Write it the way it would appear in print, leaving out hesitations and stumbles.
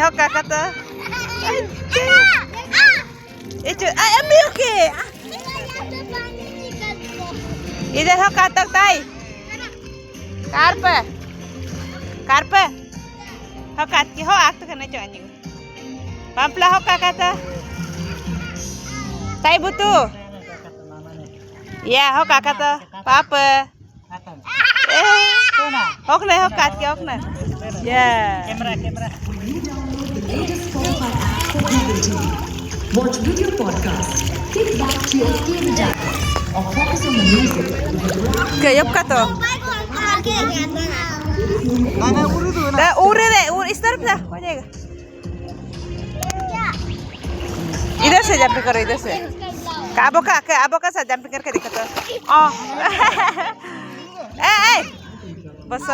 हो काका तो itu ambil ke इधर हो कातक ताई karpe ho kat ki ho ak to kana chani pampla ho kakata tai butu ya ho kakata papa hok na ho kat ki hok na ya Camera. Watch video podcast. Click back to your favorite app or focus on the music. kayap ka to da ure de इस तरफ जा हो जाएगा इधर से jump करो इधर से आबो का साथ जंप करके दिखा तो ए बस